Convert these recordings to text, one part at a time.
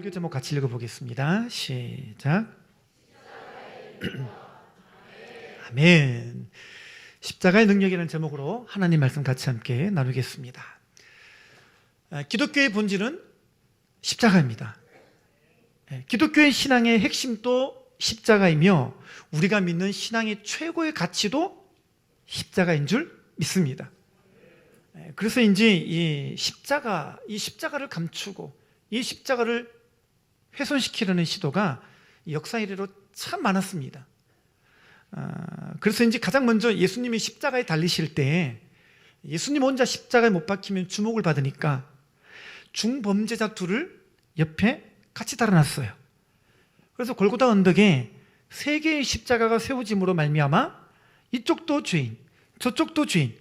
설교 제목 같이 읽어보겠습니다. 시작. 아멘. 십자가의 능력이라는 제목으로 하나님 말씀 같이 함께 나누겠습니다. 기독교의 본질은 십자가입니다. 기독교의 신앙의 핵심도 십자가이며 우리가 믿는 신앙의 최고의 가치도 십자가인 줄 믿습니다. 그래서인지 이 십자가를 감추고 이 십자가를 훼손시키려는 시도가 역사 이래로 참 많았습니다. 그래서인지 가장 먼저 예수님이 십자가에 달리실 때 예수님 혼자 십자가에 못 박히면 주목을 받으니까 중범죄자 둘을 옆에 같이 달아놨어요. 그래서 골고다 언덕에 세 개의 십자가가 세워짐으로 말미암아 이쪽도 죄인, 저쪽도 죄인,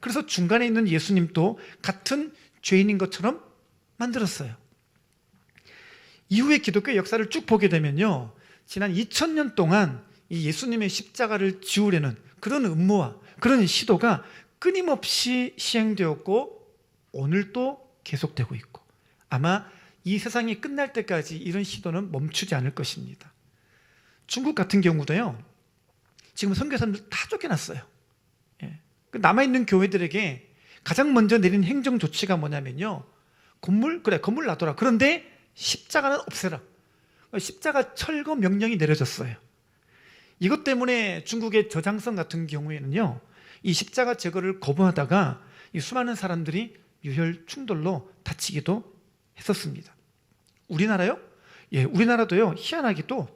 그래서 중간에 있는 예수님도 같은 죄인인 것처럼 만들었어요. 이후에 기독교 역사를 쭉 보게 되면요, 지난 2000년 동안 이 예수님의 십자가를 지우려는 그런 음모와 그런 시도가 끊임없이 시행되었고 오늘도 계속되고 있고 아마 이 세상이 끝날 때까지 이런 시도는 멈추지 않을 것입니다. 중국 같은 경우도요, 지금 선교사님들 다 쫓겨났어요. 남아있는 교회들에게 가장 먼저 내린 행정 조치가 뭐냐면요, 건물 놔둬라. 그런데 십자가는 없애라. 십자가 철거 명령이 내려졌어요. 이것 때문에 중국의 저장성 같은 경우에는요, 이 십자가 제거를 거부하다가 이 수많은 사람들이 유혈 충돌로 다치기도 했었습니다. 우리나라요? 우리나라도요, 희한하게도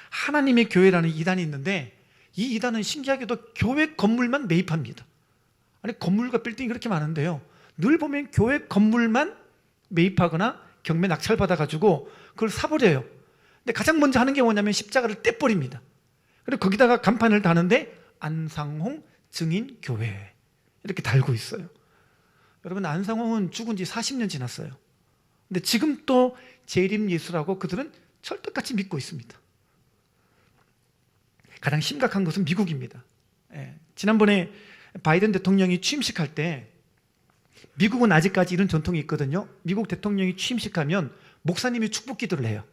하나님의 교회라는 이단이 있는데 이 이단은 신기하게도 교회 건물만 매입합니다. 아니, 건물과 빌딩이 그렇게 많은데요, 늘 보면 교회 건물만 매입하거나 경매 낙찰받아가지고 그걸 사버려요. 근데 가장 먼저 하는 게 뭐냐면 십자가를 떼버립니다. 그리고 거기다가 간판을 다는데 안상홍 증인교회 이렇게 달고 있어요. 여러분, 안상홍은 죽은 지 40년 지났어요. 근데 지금 또 재림예수라고 그들은 철떡같이 믿고 있습니다. 가장 심각한 것은 미국입니다. 지난번에 바이든 대통령이 취임식할 때, 미국은 아직까지 이런 전통이 있거든요. 미국 대통령이 취임식하면 목사님이 축복 기도를 해요.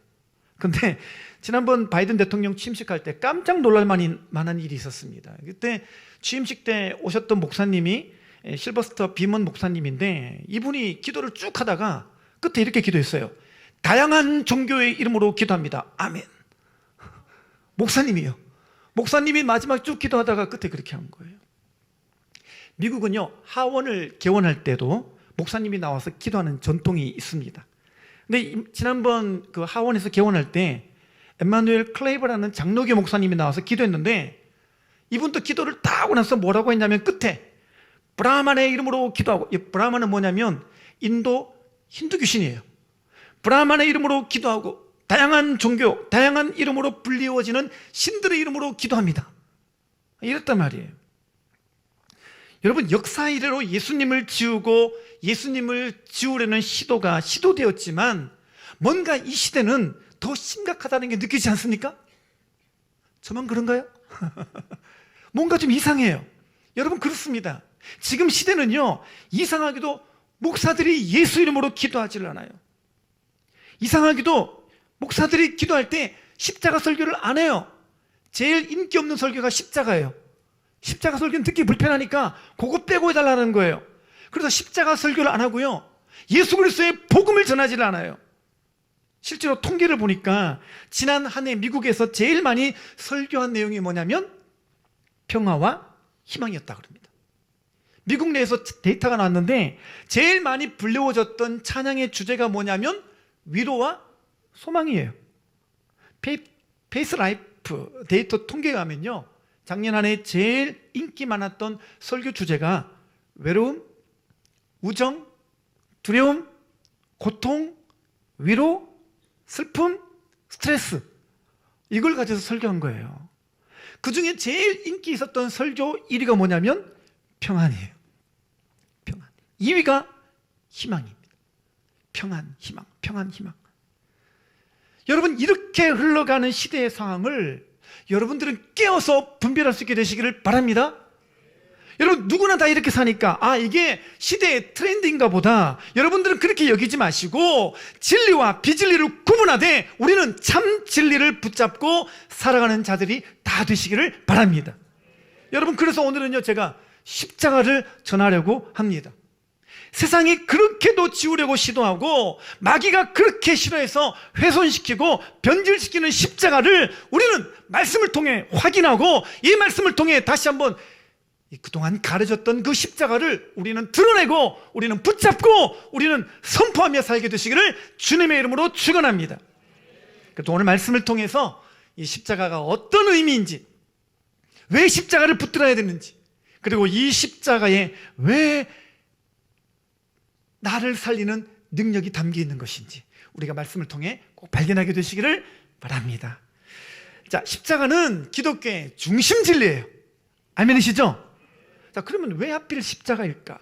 근데 지난번 바이든 대통령 취임식할 때 깜짝 놀랄 만한 일이 있었습니다. 그때 취임식 때 오셨던 목사님이 실버스터 비먼 목사님인데, 이분이 기도를 쭉 하다가 끝에 이렇게 기도했어요. 다양한 종교의 이름으로 기도합니다. 아멘. 목사님이요. 목사님이 마지막 쭉 기도하다가 끝에 그렇게 한 거예요. 미국은요, 하원을 개원할 때도 목사님이 나와서 기도하는 전통이 있습니다. 근데 지난번 그 하원에서 개원할 때 엠마누엘 클레이버라는 장로교 목사님이 나와서 기도했는데, 이분도 기도를 다 하고 나서 뭐라고 했냐면 끝에 브라만의 이름으로 기도하고, 브라만은 뭐냐면 인도 힌두 귀신이에요. 브라만의 이름으로 기도하고 다양한 종교, 다양한 이름으로 불리워지는 신들의 이름으로 기도합니다. 이랬단 말이에요. 여러분, 역사 이래로 예수님을 지우고 예수님을 지우려는 시도가 시도되었지만 뭔가 이 시대는 더 심각하다는 게 느끼지 않습니까? 저만 그런가요? 뭔가 좀 이상해요. 여러분, 그렇습니다. 지금 시대는요, 이상하게도 목사들이 예수 이름으로 기도하지를 않아요. 이상하게도 목사들이 기도할 때 십자가 설교를 안 해요. 제일 인기 없는 설교가 십자가예요. 십자가 설교는 듣기 불편하니까 그거 빼고 해달라는 거예요. 그래서 십자가 설교를 안 하고요, 예수 그리스도의 복음을 전하지를 않아요. 실제로 통계를 보니까 지난 한 해 미국에서 제일 많이 설교한 내용이 뭐냐면 평화와 희망이었다 그럽니다. 미국 내에서 데이터가 나왔는데 제일 많이 불려워졌던 찬양의 주제가 뭐냐면 위로와 소망이에요. 페이스 라이프 데이터 통계에 가면요, 작년 한 해 제일 인기 많았던 설교 주제가 외로움, 우정, 두려움, 고통, 위로, 슬픔, 스트레스, 이걸 가져서 설교한 거예요. 그 중에 제일 인기 있었던 설교 1위가 뭐냐면 평안이에요. 평안. 2위가 희망입니다. 평안, 희망, 평안, 희망. 여러분, 이렇게 흘러가는 시대의 상황을 여러분들은 깨어서 분별할 수 있게 되시기를 바랍니다. 여러분 누구나 다 이렇게 사니까 이게 시대의 트렌드인가 보다. 여러분들은 그렇게 여기지 마시고 진리와 비진리를 구분하되 우리는 참 진리를 붙잡고 살아가는 자들이 다 되시기를 바랍니다. 여러분, 그래서 오늘은요 제가 십자가를 전하려고 합니다. 세상이 그렇게도 지우려고 시도하고 마귀가 그렇게 싫어해서 훼손시키고 변질시키는 십자가를 우리는 말씀을 통해 확인하고 이 말씀을 통해 다시 한번 그동안 가려졌던 그 십자가를 우리는 드러내고 우리는 붙잡고 우리는 선포하며 살게 되시기를 주님의 이름으로 축원합니다. 그래서 오늘 말씀을 통해서 이 십자가가 어떤 의미인지, 왜 십자가를 붙들어야 되는지, 그리고 이 십자가에 왜 나를 살리는 능력이 담겨 있는 것인지 우리가 말씀을 통해 꼭 발견하게 되시기를 바랍니다. 자, 십자가는 기독교의 중심 진리예요. 아멘이시죠? 자, 그러면 왜 하필 십자가일까?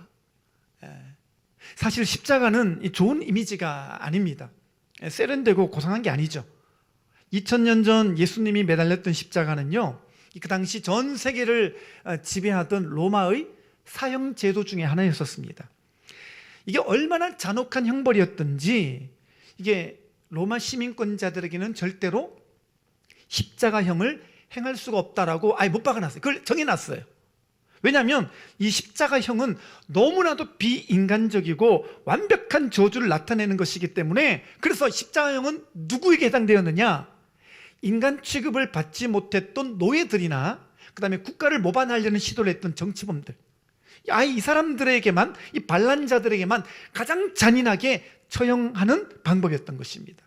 사실 십자가는 좋은 이미지가 아닙니다. 세련되고 고상한 게 아니죠. 2000년 전 예수님이 매달렸던 십자가는요, 그 당시 전 세계를 지배하던 로마의 사형 제도 중에 하나였었습니다. 이게 얼마나 잔혹한 형벌이었던지 이게 로마 시민권자들에게는 절대로 십자가형을 행할 수가 없다라고 아예 못 박아놨어요. 그걸 정해놨어요. 왜냐하면 이 십자가형은 너무나도 비인간적이고 완벽한 저주를 나타내는 것이기 때문에, 그래서 십자가형은 누구에게 해당되었느냐? 인간 취급을 받지 못했던 노예들이나 그 다음에 국가를 모반하려는 시도를 했던 정치범들, 이 사람들에게만, 이 반란자들에게만 가장 잔인하게 처형하는 방법이었던 것입니다.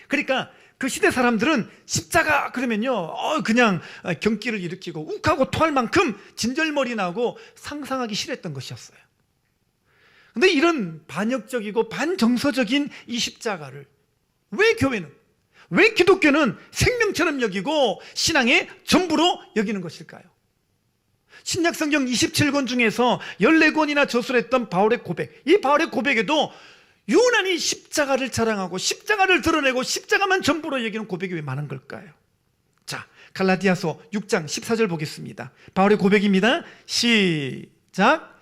그러니까 그 시대 사람들은 십자가 그러면요 그냥 경기를 일으키고 욱하고 토할 만큼 진절머리 나고 상상하기 싫었던 것이었어요. 그런데 이런 반역적이고 반정서적인 이 십자가를 왜 교회는, 왜 기독교는 생명처럼 여기고 신앙의 전부로 여기는 것일까요? 신약성경 27권 중에서 14권이나 저술했던 바울의 고백, 이 바울의 고백에도 유난히 십자가를 자랑하고 십자가를 드러내고 십자가만 전부로 여기는 고백이 왜 많은 걸까요? 자, 갈라디아서 6장 14절 보겠습니다. 바울의 고백입니다. 시작.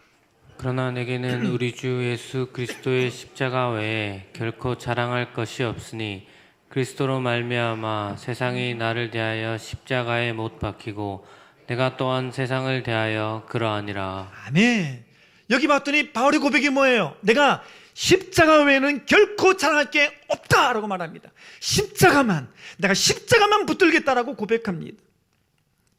그러나 내게는 우리 주 예수 그리스도의 십자가 외에 결코 자랑할 것이 없으니 그리스도로 말미암아 세상이 나를 대하여 십자가에 못 박히고 내가 또한 세상을 대하여 그러하니라. 아멘. 여기 봤더니 바울의 고백이 뭐예요? 내가 십자가 외에는 결코 자랑할 게 없다라고 말합니다. 내가 십자가만 붙들겠다라고 고백합니다.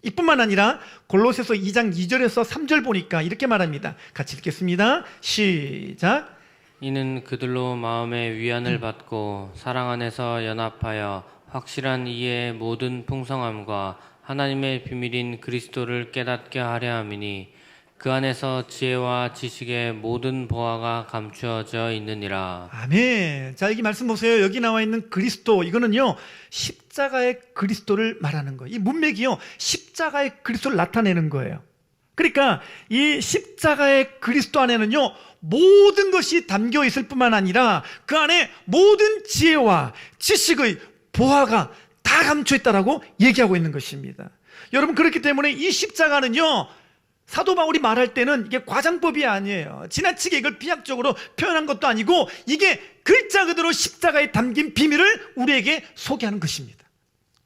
이뿐만 아니라 골로새서 2장 2절에서 3절 보니까 이렇게 말합니다. 같이 읽겠습니다. 시작. 이는 그들로 마음의 위안을 받고 사랑 안에서 연합하여 확실한 이해의 모든 풍성함과 하나님의 비밀인 그리스도를 깨닫게 하려 함이니 그 안에서 지혜와 지식의 모든 보화가 감추어져 있느니라. 아멘. 자, 여기 말씀 보세요. 여기 나와 있는 그리스도, 이거는요 십자가의 그리스도를 말하는 거예요. 이 문맥이요 십자가의 그리스도를 나타내는 거예요. 그러니까 이 십자가의 그리스도 안에는요 모든 것이 담겨 있을 뿐만 아니라 그 안에 모든 지혜와 지식의 보화가 다 감춰 있다라고 얘기하고 있는 것입니다. 여러분, 그렇기 때문에 이 십자가는요 사도 바울이 말할 때는 이게 과장법이 아니에요. 지나치게 이걸 비약적으로 표현한 것도 아니고 이게 글자 그대로 십자가에 담긴 비밀을 우리에게 소개하는 것입니다.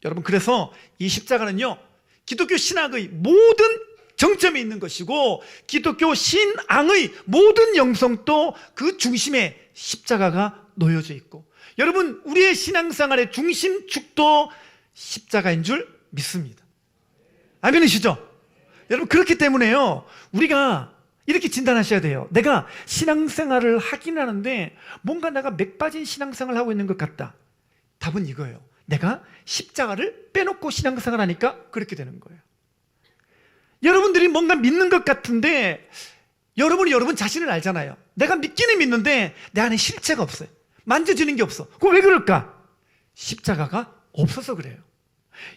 여러분, 그래서 이 십자가는요 기독교 신학의 모든 정점에 있는 것이고 기독교 신앙의 모든 영성도 그 중심에 십자가가 놓여져 있고, 여러분 우리의 신앙생활의 중심축도 십자가인 줄 믿습니다. 아멘이시죠? 여러분, 그렇기 때문에요 우리가 이렇게 진단하셔야 돼요. 내가 신앙생활을 하긴 하는데 뭔가 내가 맥 빠진 신앙생활을 하고 있는 것 같다. 답은 이거예요. 내가 십자가를 빼놓고 신앙생활을 하니까 그렇게 되는 거예요. 여러분들이 뭔가 믿는 것 같은데 여러분이 여러분 자신을 알잖아요. 내가 믿기는 믿는데 내 안에 실체가 없어요. 만져지는 게 없어. 그거 왜 그럴까? 십자가가 없어서 그래요.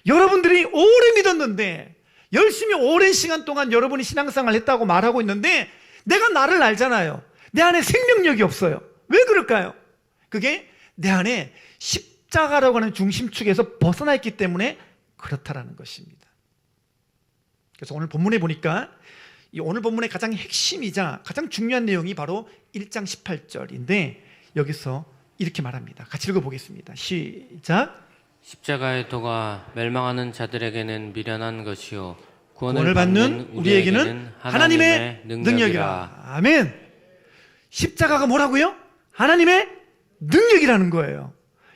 여러분들이 오래 믿었는데 열심히 오랜 시간 동안 여러분이 신앙생활을 했다고 말하고 있는데 내가 나를 알잖아요. 내 안에 생명력이 없어요. 왜 그럴까요? 그게 내 안에 십자가라고 하는 중심축에서 벗어나 있기 때문에 그렇다라는 것입니다. 그래서 오늘 본문에 보니까 이 오늘 본문의 가장 핵심이자 가장 중요한 내용이 바로 1장 18절인데 여기서 이렇게 말합니다. 같이 읽어보겠습니다. 시작. 십자가의 도가 멸망하는 자들에게는 미련한 것이요 구원을 받는 우리에게는 하나님의 능력이라. 아멘. 십자가가 뭐라고요? 하나님의 능력이라는 거예요.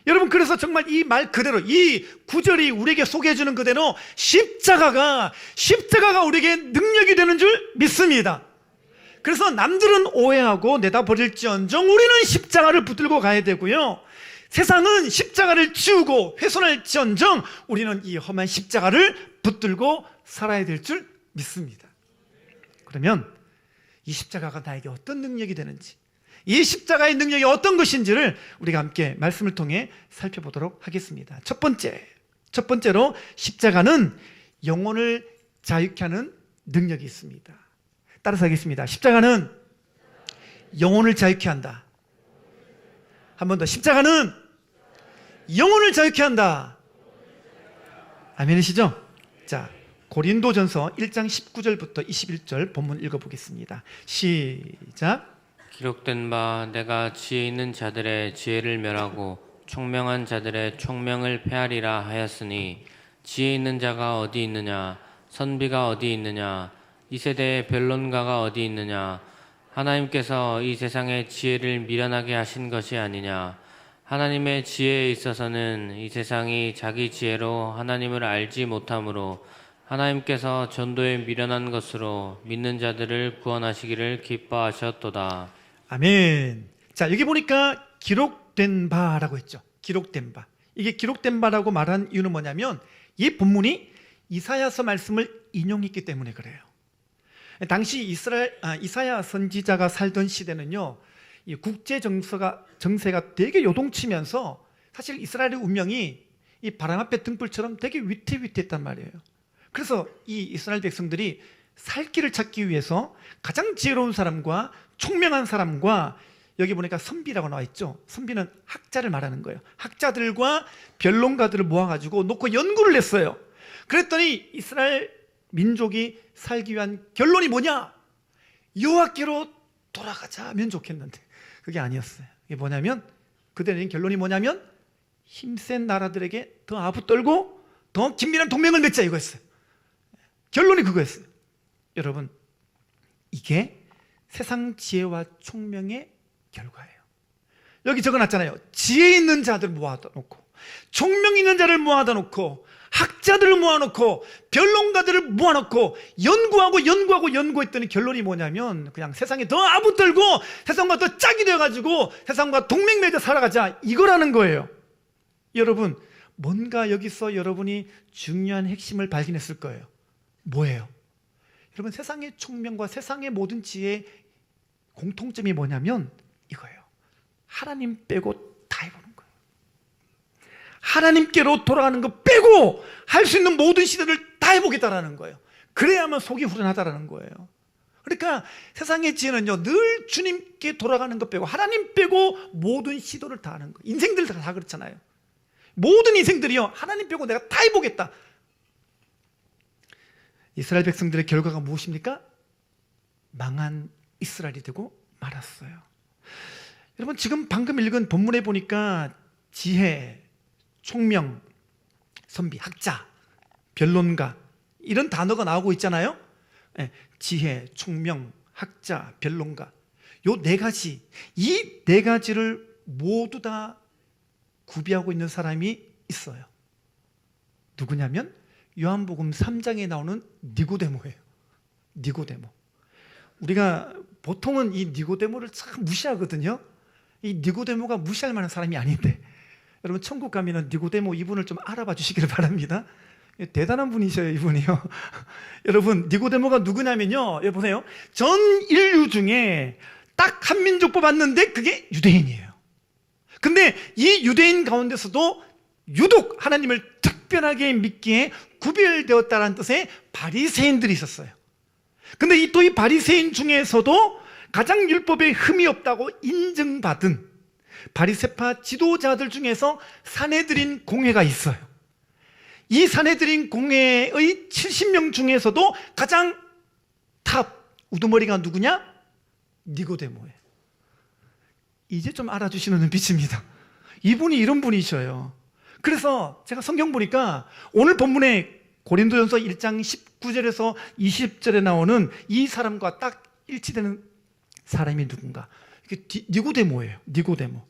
여러분, 그래서 정말 이 말 그대로, 이 구절이 우리에게 소개해주는 그대로 십자가가 우리에게 능력이 되는 줄 믿습니다. 그래서 남들은 오해하고 내다버릴지언정 우리는 십자가를 붙들고 가야 되고요, 세상은 십자가를 지우고 훼손할지언정 우리는 이 험한 십자가를 붙들고 살아야 될 줄 믿습니다. 그러면 이 십자가가 나에게 어떤 능력이 되는지, 이 십자가의 능력이 어떤 것인지를 우리가 함께 말씀을 통해 살펴보도록 하겠습니다. 첫 번째로 십자가는 영혼을 자유케 하는 능력이 있습니다. 따라서 하겠습니다. 십자가는 영혼을 자유케 한다. 한 번 더. 십자가는 영혼을 자유케 한다. 아멘이시죠? 자, 고린도전서 1장 19절부터 21절 본문 읽어보겠습니다. 시작. 기록된 바 내가 지혜 있는 자들의 지혜를 멸하고 총명한 자들의 총명을 폐하리라 하였으니 지혜 있는 자가 어디 있느냐, 선비가 어디 있느냐, 이 세대의 변론가가 어디 있느냐. 하나님께서 이 세상의 지혜를 미련하게 하신 것이 아니냐. 하나님의 지혜에 있어서는 이 세상이 자기 지혜로 하나님을 알지 못하므로 하나님께서 전도에 미련한 것으로 믿는 자들을 구원하시기를 기뻐하셨도다. 아멘. 자, 여기 보니까 기록된 바라고 했죠. 기록된 바. 이게 기록된 바라고 말한 이유는 뭐냐면 이 본문이 이사야서 말씀을 인용했기 때문에 그래요. 당시 이사야 선지자가 살던 시대는요, 이 국제 정세가 되게 요동치면서 사실 이스라엘의 운명이 이 바람 앞에 등불처럼 되게 위태위태했단 말이에요. 그래서 이 이스라엘 백성들이 살 길을 찾기 위해서 가장 지혜로운 사람과 총명한 사람과, 여기 보니까 선비라고 나와 있죠. 선비는 학자를 말하는 거예요. 학자들과 변론가들을 모아가지고 놓고 연구를 했어요. 그랬더니 이스라엘 민족이 살기 위한 결론이 뭐냐? 여호와께로 돌아가자면 좋겠는데 그게 아니었어요. 이게 뭐냐면, 그들의 결론이 뭐냐면 힘센 나라들에게 더 아부떨고 더 긴밀한 동맹을 맺자 이거였어요. 결론이 그거였어요. 여러분, 이게 세상 지혜와 총명의 결과예요. 여기 적어놨잖아요. 지혜 있는 자들 모아다 놓고, 총명 있는 자를 모아다 놓고, 학자들을 모아놓고, 변론가들을 모아놓고 연구했더니 결론이 뭐냐면 그냥 세상에 더 아부떨고 세상과 더 짝이 되어가지고 세상과 동맹 맺어 살아가자 이거라는 거예요. 여러분, 뭔가 여기서 여러분이 중요한 핵심을 발견했을 거예요. 뭐예요? 여러분, 세상의 총명과 세상의 모든 지혜의 공통점이 뭐냐면 이거예요. 하나님 빼고 다 해보는 거예요. 하나님께로 돌아가는 거 빼고 할 수 있는 모든 시도를 다 해보겠다라는 거예요. 그래야만 속이 후련하다라는 거예요. 그러니까 세상의 지혜는요, 늘 주님께 돌아가는 것 빼고 하나님 빼고 모든 시도를 다 하는 거예요. 인생들 다 그렇잖아요. 모든 인생들이요, 하나님 빼고 내가 다 해보겠다. 이스라엘 백성들의 결과가 무엇입니까? 망한 이스라엘이 되고 말았어요. 여러분, 지금 방금 읽은 본문에 보니까 지혜, 총명, 선비, 학자, 변론가 이런 단어가 나오고 있잖아요. 지혜, 총명, 학자, 변론가, 요 네 가지, 이 네 가지를 모두 다 구비하고 있는 사람이 있어요. 누구냐면 요한복음 3장에 나오는 니고데모예요. 니고데모. 우리가 보통은 이 니고데모를 참 무시하거든요. 이 니고데모가 무시할 만한 사람이 아닌데, 여러분 천국 가면은 니고데모 이분을 좀 알아봐 주시기를 바랍니다. 대단한 분이셔요, 이분이요. 여러분, 니고데모가 누구냐면요, 여기 보세요. 전 인류 중에 딱 한 민족 뽑았는데 그게 유대인이에요. 근데 이 유대인 가운데서도 유독 하나님을 특별하게 믿기에 구별되었다는 뜻의 바리새인들이 있었어요. 근데 이 바리새인 중에서도 가장 율법에 흠이 없다고 인정받은 바리새파 지도자들 중에서 사내들인 공회가 있어요. 이 사내들인 공회의 70명 중에서도 가장 탑 우두머리가 누구냐? 니고데모예요. 이제 좀 알아주시는 눈빛입니다. 이분이 이런 분이셔요. 그래서 제가 성경 보니까 오늘 본문에 고린도전서 1장 19절에서 20절에 나오는 이 사람과 딱 일치되는 사람이 누군가? 니고데모예요. 니고데모.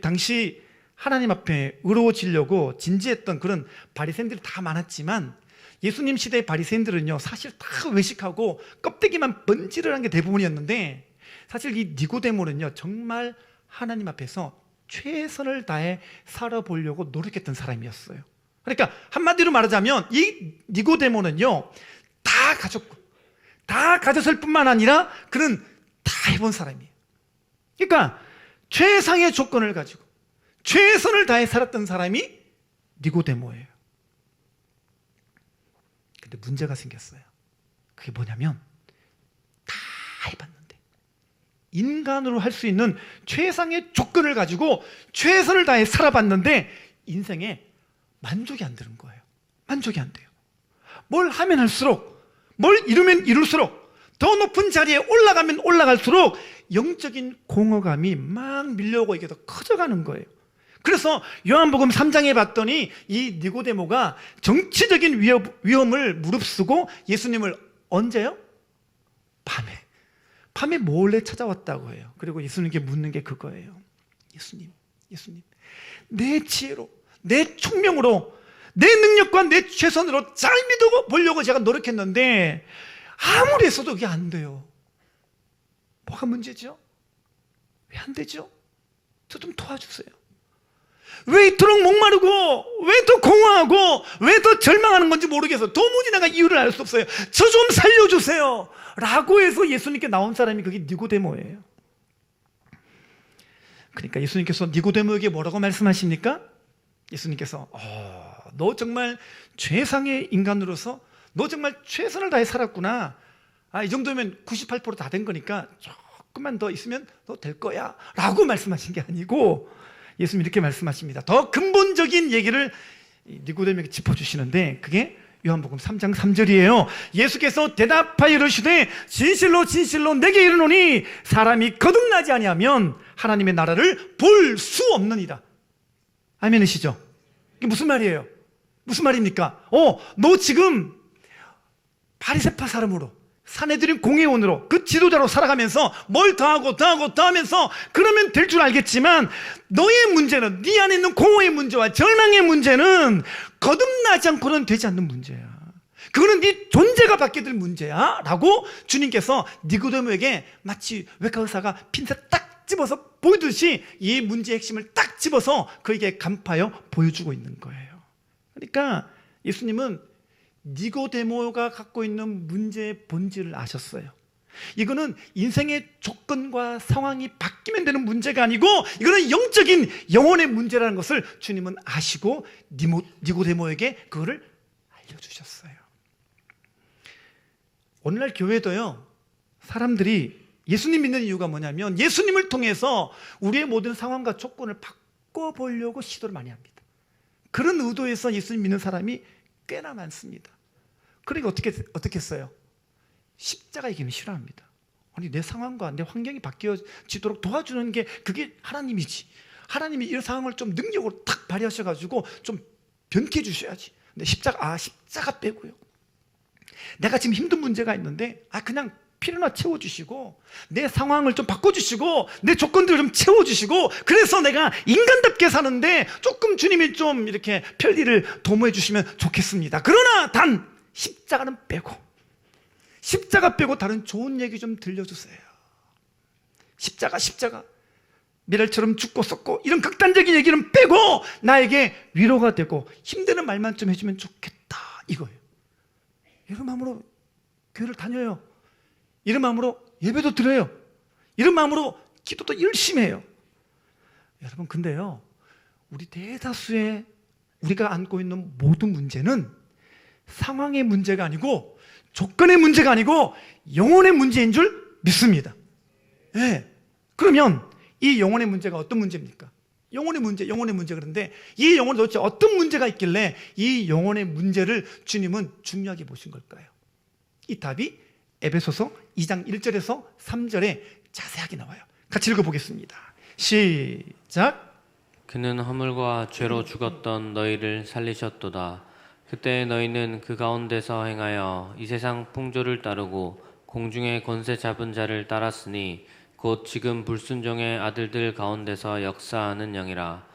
당시 하나님 앞에 의로워지려고 진지했던 그런 바리새인들이 다 많았지만 예수님 시대의 바리새인들은요, 사실 다 외식하고 껍데기만 번지르한 게 대부분이었는데, 사실 이 니고데모는요, 정말 하나님 앞에서 최선을 다해 살아보려고 노력했던 사람이었어요. 그러니까 한마디로 말하자면 이 니고데모는요, 다 가졌고 다 가졌을 뿐만 아니라 그는 다 해본 사람이에요. 그러니까 최상의 조건을 가지고 최선을 다해 살았던 사람이 니고데모예요. 근데 문제가 생겼어요. 그게 뭐냐면 다 해봤는데, 인간으로 할 수 있는 최상의 조건을 가지고 최선을 다해 살아봤는데 인생에 만족이 안 드는 거예요. 만족이 안 돼요. 뭘 하면 할수록, 뭘 이루면 이룰수록, 더 높은 자리에 올라가면 올라갈수록 영적인 공허감이 막 밀려오고 이게 더 커져가는 거예요. 그래서 요한복음 3장에 봤더니 이 니고데모가 정치적인 위험을 무릅쓰고 예수님을 언제요? 밤에 몰래 찾아왔다고 해요. 그리고 예수님께 묻는 게 그거예요. 예수님, 내 지혜로, 내 총명으로, 내 능력과 내 최선으로 잘 믿어 보려고 제가 노력했는데 아무리 했어도 그게 안 돼요. 뭐가 문제죠? 왜 안 되죠? 저 좀 도와주세요. 왜 이토록 목마르고, 왜 더 공허하고, 왜 더 절망하는 건지 모르겠어요. 도무지 내가 이유를 알 수 없어요. 저 좀 살려주세요 라고 해서 예수님께 나온 사람이 그게 니고데모예요. 그러니까 예수님께서 니고데모에게 뭐라고 말씀하십니까? 예수님께서 너 정말 최상의 인간으로서 너 정말 최선을 다해 살았구나. 이 정도면 98% 다 된 거니까 조금만 더 있으면 너 될 거야 라고 말씀하신 게 아니고, 예수님이 이렇게 말씀하십니다. 더 근본적인 얘기를 니고데모에게 짚어주시는데 그게 요한복음 3장 3절이에요. 예수께서 대답하여 이르시되 진실로 진실로 내게 이르노니 사람이 거듭나지 아니하면 하나님의 나라를 볼 수 없느니라. 아멘이시죠? 이게 무슨 말이에요? 무슨 말입니까? 너 지금 바리새파 사람으로, 사내들인 공회원으로, 그 지도자로 살아가면서 뭘 더하면서 그러면 될 줄 알겠지만 너의 문제는, 네 안에 있는 공허의 문제와 절망의 문제는 거듭나지 않고는 되지 않는 문제야. 그거는 네 존재가 받게 될 문제야 라고 주님께서 니고데모에게 마치 외과 의사가 핀셋 딱 집어서 보이듯이 이 문제의 핵심을 딱 집어서 그에게 간파하여 보여주고 있는 거예요. 그러니까 예수님은 니고데모가 갖고 있는 문제의 본질을 아셨어요. 이거는 인생의 조건과 상황이 바뀌면 되는 문제가 아니고 이거는 영적인 영혼의 문제라는 것을 주님은 아시고 니고데모에게 그거를 알려주셨어요. 오늘날 교회도요, 사람들이 예수님 믿는 이유가 뭐냐면 예수님을 통해서 우리의 모든 상황과 조건을 바꿔보려고 시도를 많이 합니다. 그런 의도에서 예수님 믿는 사람이 꽤나 많습니다. 그러니까 어떻게 했어요? 십자가 얘기는 싫어합니다. 아니, 내 상황과 내 환경이 바뀌어지도록 도와주는 게 그게 하나님이지. 하나님이 이런 상황을 좀 능력으로 탁 발휘하셔가지고 좀 변케 해주셔야지. 근데 십자가 빼고요. 내가 지금 힘든 문제가 있는데 그냥 필요나 채워주시고 내 상황을 좀 바꿔주시고 내 조건들을 좀 채워주시고 그래서 내가 인간답게 사는데 조금 주님이 좀 이렇게 편리를 도모해 주시면 좋겠습니다. 그러나 단 십자가는 빼고, 십자가 빼고 다른 좋은 얘기 좀 들려주세요. 십자가 미랄처럼 죽고 썩고 이런 극단적인 얘기는 빼고 나에게 위로가 되고 힘드는 말만 좀 해주면 좋겠다, 이거예요. 이런 마음으로 교회를 다녀요. 이런 마음으로 예배도 드려요. 이런 마음으로 기도도 열심히 해요. 여러분, 근데요, 우리 대다수의 우리가 안고 있는 모든 문제는 상황의 문제가 아니고 조건의 문제가 아니고 영혼의 문제인 줄 믿습니다. 네. 그러면 이 영혼의 문제가 어떤 문제입니까? 영혼의 문제. 그런데 이 영혼에 도대체 어떤 문제가 있길래 이 영혼의 문제를 주님은 중요하게 보신 걸까요? 이 답이 에베소서 2장 1절에서 3절에 자세하게 나와요. 같이 읽어보겠습니다. 시작. 그는 허물과 죄로 죽었던 너희를 살리셨도다. 그때 너희는 그 가운데서 행하여 이 세상 풍조를 따르고 공중의 권세 잡은 자를 따랐으니 곧 지금 불순종의 아들들 가운데서 역사하는 영이라.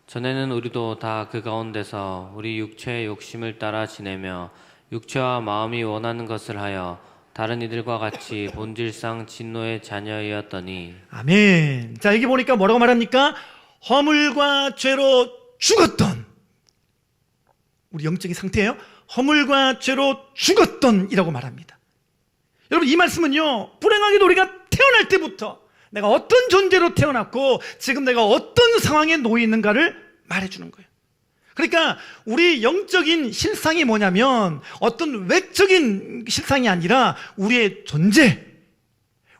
전에는 우리도 다 그 가운데서 우리 육체의 욕심을 따라 지내며 육체와 마음이 원하는 것을 하여 다른 이들과 같이 본질상 진노의 자녀이었더니. 아멘. 자, 여기 보니까 뭐라고 말합니까? 허물과 죄로 죽었던, 우리 영적인 상태예요. 허물과 죄로 죽었던 이라고 말합니다. 여러분, 이 말씀은요, 불행하게도 우리가 태어날 때부터 내가 어떤 존재로 태어났고 지금 내가 어떤 상황에 놓여 있는가를 말해주는 거예요. 그러니까 우리 영적인 실상이 뭐냐면 어떤 외적인 실상이 아니라 우리의 존재,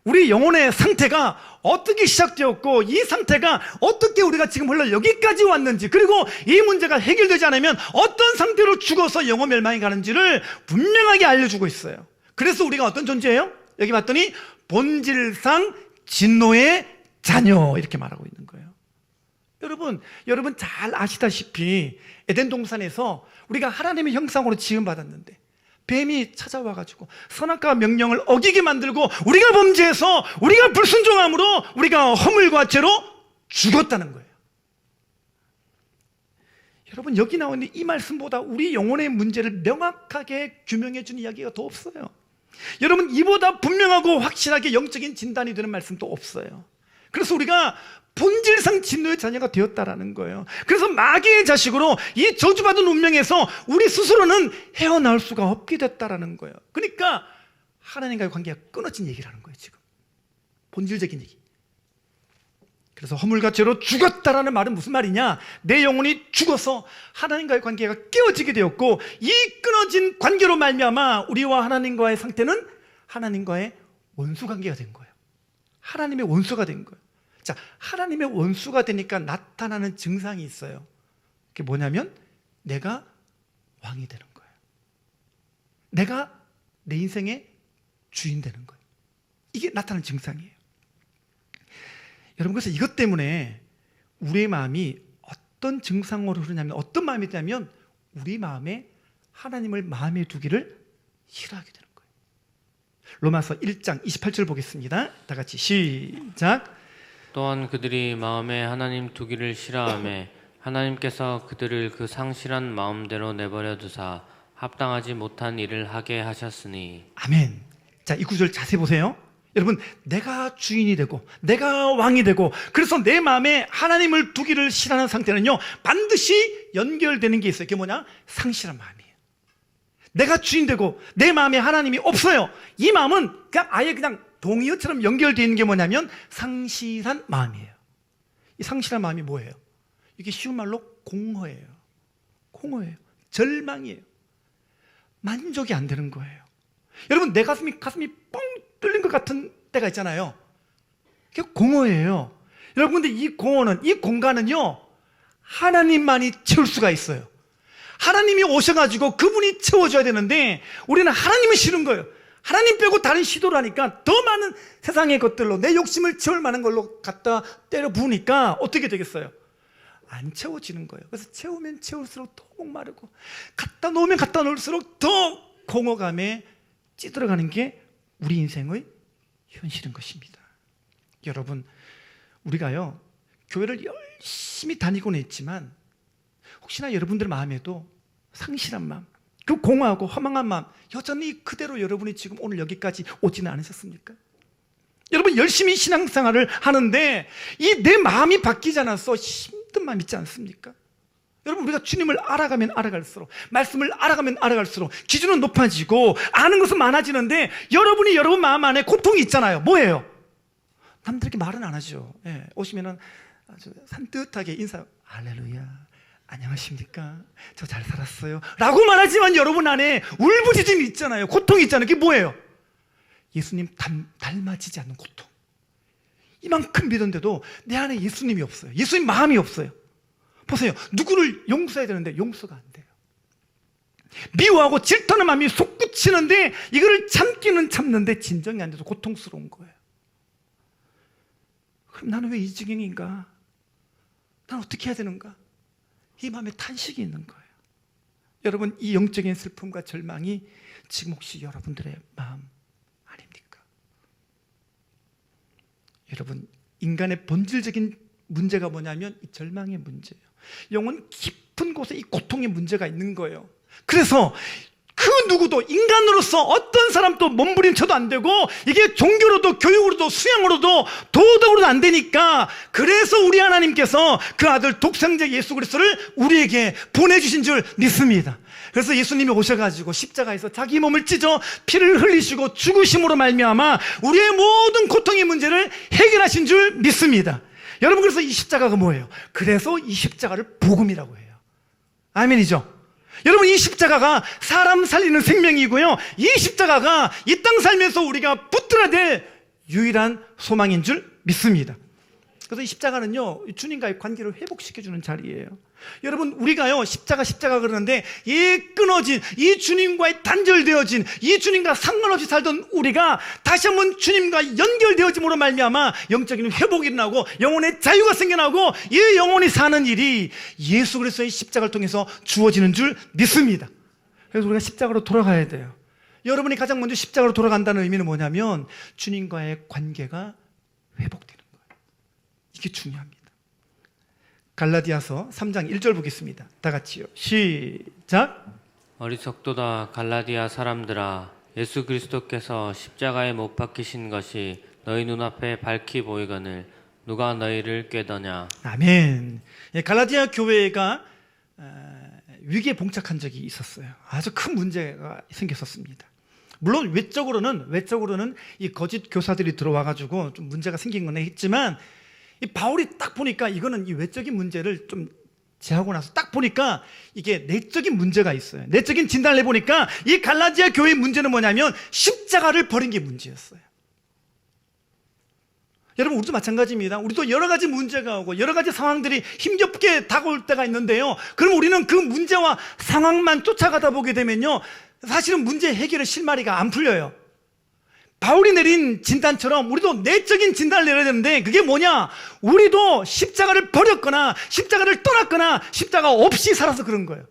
우리 영혼의 상태가 어떻게 시작되었고 이 상태가 어떻게 우리가 지금 흘러 여기까지 왔는지, 그리고 이 문제가 해결되지 않으면 어떤 상태로 죽어서 영혼 멸망이 가는지를 분명하게 알려주고 있어요. 그래서 우리가 어떤 존재예요? 여기 봤더니 본질상 진노의 자녀, 이렇게 말하고 있는 거예요. 여러분 잘 아시다시피 에덴 동산에서 우리가 하나님의 형상으로 지음받았는데 뱀이 찾아와가지고 선악과 명령을 어기게 만들고 우리가 범죄해서 우리가 불순종함으로 우리가 허물과 죄로 죽었다는 거예요. 여러분, 여기 나오는 이 말씀보다 우리 영혼의 문제를 명확하게 규명해 주는 이야기가 더 없어요. 여러분, 이보다 분명하고 확실하게 영적인 진단이 되는 말씀도 없어요. 그래서 우리가 본질상 진노의 자녀가 되었다라는 거예요. 그래서 마귀의 자식으로 이 저주받은 운명에서 우리 스스로는 헤어나올 수가 없게 됐다라는 거예요. 그러니까 하나님과의 관계가 끊어진 얘기를 하는 거예요, 지금. 본질적인 얘기. 그래서 허물과 죄로 죽었다라는 말은 무슨 말이냐? 내 영혼이 죽어서 하나님과의 관계가 깨어지게 되었고, 이 끊어진 관계로 말미암아 우리와 하나님과의 상태는 하나님과의 원수 관계가 된 거예요. 하나님의 원수가 된 거예요. 자, 하나님의 원수가 되니까 나타나는 증상이 있어요. 그게 뭐냐면 내가 왕이 되는 거예요. 내가 내 인생의 주인 되는 거예요. 이게 나타나는 증상이에요. 여러분, 그래서 이것 때문에 우리의 마음이 어떤 증상으로 흐르냐면, 어떤 마음이 되냐면 우리 마음에 하나님을 마음에 두기를 싫어하게 되는 거예요. 로마서 1장 28절 보겠습니다. 다 같이 시작. 또한 그들이 마음에 하나님 두기를 싫어하며 하나님께서 그들을 그 상실한 마음대로 내버려 두사 합당하지 못한 일을 하게 하셨으니. 아멘. 자, 이 구절 자세히 보세요. 여러분, 내가 주인이 되고 내가 왕이 되고 그래서 내 마음에 하나님을 두기를 싫어하는 상태는요, 반드시 연결되는 게 있어요. 그게 뭐냐? 상실한 마음이에요. 내가 주인 되고 내 마음에 하나님이 없어요. 이 마음은 그냥 아예 그냥 동의어처럼 연결되어 있는 게 뭐냐면 상실한 마음이에요. 이 상실한 마음이 뭐예요? 이게 쉬운 말로 공허예요. 공허예요. 절망이에요. 만족이 안 되는 거예요. 여러분, 내 가슴이 뻥 뚫린 것 같은 때가 있잖아요. 그게 공허예요. 여러분, 근데 이 공간은요, 하나님만이 채울 수가 있어요. 하나님이 오셔가지고 그분이 채워줘야 되는데 우리는 하나님이 싫은 거예요. 하나님 빼고 다른 시도를 하니까 더 많은 세상의 것들로 내 욕심을 채울 만한 걸로 갖다 때려 부으니까 어떻게 되겠어요? 안 채워지는 거예요. 그래서 채우면 채울수록 더 목마르고 갖다 놓으면 갖다 놓을수록 더 공허감에 찌들어가는 게 우리 인생의 현실인 것입니다. 여러분, 우리가요, 교회를 열심히 다니고는 있지만 혹시나 여러분들 마음에도 상실한 마음, 그 공허하고 허망한 마음 여전히 그대로 여러분이 지금 오늘 여기까지 오지는 않으셨습니까? 여러분, 열심히 신앙생활을 하는데 이 내 마음이 바뀌지 않아서 힘든 마음 있지 않습니까? 여러분, 우리가 주님을 알아가면 알아갈수록, 말씀을 알아가면 알아갈수록 기준은 높아지고 아는 것은 많아지는데 여러분이 여러분 마음 안에 고통이 있잖아요. 뭐예요? 남들에게 말은 안 하죠. 예, 오시면은 아주 산뜻하게 인사, 할렐루야, 안녕하십니까? 저 잘 살았어요 라고 말하지만 여러분 안에 울부짖음이 있잖아요. 고통이 있잖아요. 그게 뭐예요? 예수님 닮아지지 않는 고통. 이만큼 믿었는데도 내 안에 예수님이 없어요. 예수님 마음이 없어요. 보세요. 누구를 용서해야 되는데 용서가 안 돼요. 미워하고 질투하는 마음이 솟구치는데 이거를 참기는 참는데 진정이 안 돼서 고통스러운 거예요. 그럼 나는 왜 이 지경인가? 난 어떻게 해야 되는가? 이 마음에 탄식이 있는 거예요. 여러분, 이 영적인 슬픔과 절망이 지금 혹시 여러분들의 마음 아닙니까? 여러분, 인간의 본질적인 문제가 뭐냐면 이 절망의 문제예요. 영혼 깊은 곳에 이 고통의 문제가 있는 거예요. 그래서 그 누구도 인간으로서 어떤 사람도 몸부림쳐도 안 되고 이게 종교로도 교육으로도 수양으로도 도덕으로도 안 되니까, 그래서 우리 하나님께서 그 아들 독생자 예수 그리스도를 우리에게 보내주신 줄 믿습니다. 그래서 예수님이 오셔가지고 십자가에서 자기 몸을 찢어 피를 흘리시고 죽으심으로 말미암아 우리의 모든 고통의 문제를 해결하신 줄 믿습니다. 여러분, 그래서 이 십자가가 뭐예요? 그래서 이 십자가를 복음이라고 해요. 아멘이죠? 여러분, 이 십자가가 사람 살리는 생명이고요, 이 십자가가 이 땅 살면서 우리가 붙들어야 될 유일한 소망인 줄 믿습니다. 그래서 이 십자가는요, 주님과의 관계를 회복시켜주는 자리예요. 여러분, 우리가요 십자가 그러는데 이 끊어진, 이 주님과의 단절되어진, 이 주님과 상관없이 살던 우리가 다시 한번 주님과 연결되어짐으로 말미암아 영적인 회복이 일어나고 영혼의 자유가 생겨나고 이 영혼이 사는 일이 예수 그리스도의 십자가를 통해서 주어지는 줄 믿습니다. 그래서 우리가 십자가로 돌아가야 돼요. 여러분이 가장 먼저 십자가로 돌아간다는 의미는 뭐냐면 주님과의 관계가 회복되는 거예요. 이게 중요합니다. 갈라디아서 3장 1절 보겠습니다. 다 같이요. 시작. 어리석도다 갈라디아 사람들아, 예수 그리스도께서 십자가에 못 박히신 것이 너희 눈앞에 밝히 보이거늘 누가 너희를 꾀더냐. 아멘. 갈라디아 교회가 위기에 봉착한 적이 있었어요. 아주 큰 문제가 생겼었습니다. 물론 외적으로는 이 거짓 교사들이 들어와가지고 좀 문제가 생긴 건 했지만, 이 바울이 딱 보니까 이거는 이 외적인 문제를 좀 제하고 나서 딱 보니까 이게 내적인 문제가 있어요. 내적인 진단을 해보니까 이 갈라디아 교회의 문제는 뭐냐면 십자가를 버린 게 문제였어요. 여러분, 우리도 마찬가지입니다. 우리도 여러 가지 문제가 오고 여러 가지 상황들이 힘겹게 다가올 때가 있는데요, 그럼 우리는 그 문제와 상황만 쫓아가다 보게 되면요, 사실은 문제 해결의 실마리가 안 풀려요. 바울이 내린 진단처럼 우리도 내적인 진단을 내려야 되는데, 그게 뭐냐? 우리도 십자가를 버렸거나 십자가를 떠났거나 십자가 없이 살아서 그런 거예요.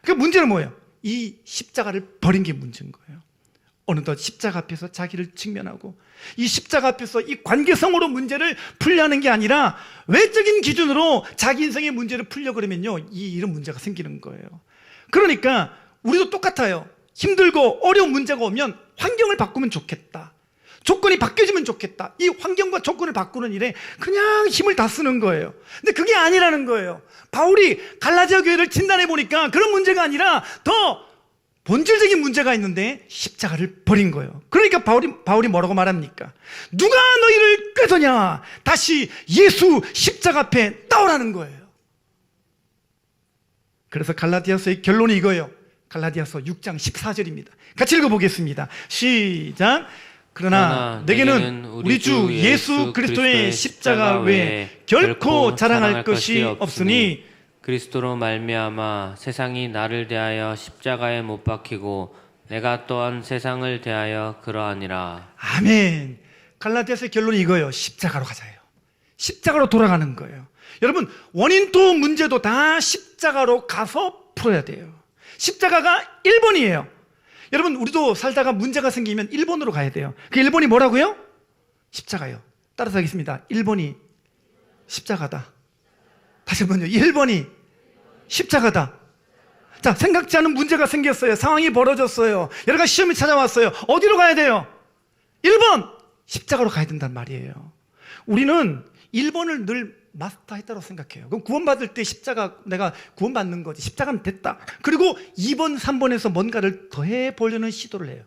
그 문제는 뭐예요? 이 십자가를 버린 게 문제인 거예요. 어느덧 십자가 앞에서 자기를 직면하고 이 십자가 앞에서 이 관계성으로 문제를 풀려는 게 아니라 외적인 기준으로 자기 인생의 문제를 풀려고 그러면요, 이런 문제가 생기는 거예요. 그러니까 우리도 똑같아요. 힘들고 어려운 문제가 오면 환경을 바꾸면 좋겠다, 조건이 바뀌어지면 좋겠다, 이 환경과 조건을 바꾸는 일에 그냥 힘을 다 쓰는 거예요. 근데 그게 아니라는 거예요. 바울이 갈라디아 교회를 진단해 보니까 그런 문제가 아니라 더 본질적인 문제가 있는데 십자가를 버린 거예요. 그러니까 바울이 뭐라고 말합니까? 누가 너희를 꾀더냐? 다시 예수 십자가 앞에 나오라는 거예요. 그래서 갈라디아서의 결론이 이거예요. 갈라디아서 6장 14절입니다. 같이 읽어보겠습니다. 시작. 그러나 내게는 우리 주 예수 그리스도의 십자가 외에 결코 자랑할 것이 없으니 그리스도로 말미암아 세상이 나를 대하여 십자가에 못 박히고 내가 또한 세상을 대하여 그러하니라. 아멘. 갈라디아서의 결론이 이거예요. 십자가로 가자예요. 십자가로 돌아가는 거예요. 여러분, 원인도 문제도 다 십자가로 가서 풀어야 돼요. 십자가가 1번이에요. 여러분, 우리도 살다가 문제가 생기면 1번으로 가야 돼요. 그 1번이 뭐라고요? 십자가요. 따라서 하겠습니다. 1번이 십자가다. 다시 한번요. 1번이 십자가다. 자, 생각지 않은 문제가 생겼어요. 상황이 벌어졌어요. 여러 가지 시험이 찾아왔어요. 어디로 가야 돼요? 1번 십자가로 가야 된단 말이에요. 우리는 1번을 늘 마스터했다고 생각해요. 그럼 구원받을 때 십자가, 내가 구원받는 거지, 십자가는 됐다. 그리고 2번, 3번에서 뭔가를 더해 보려는 시도를 해요.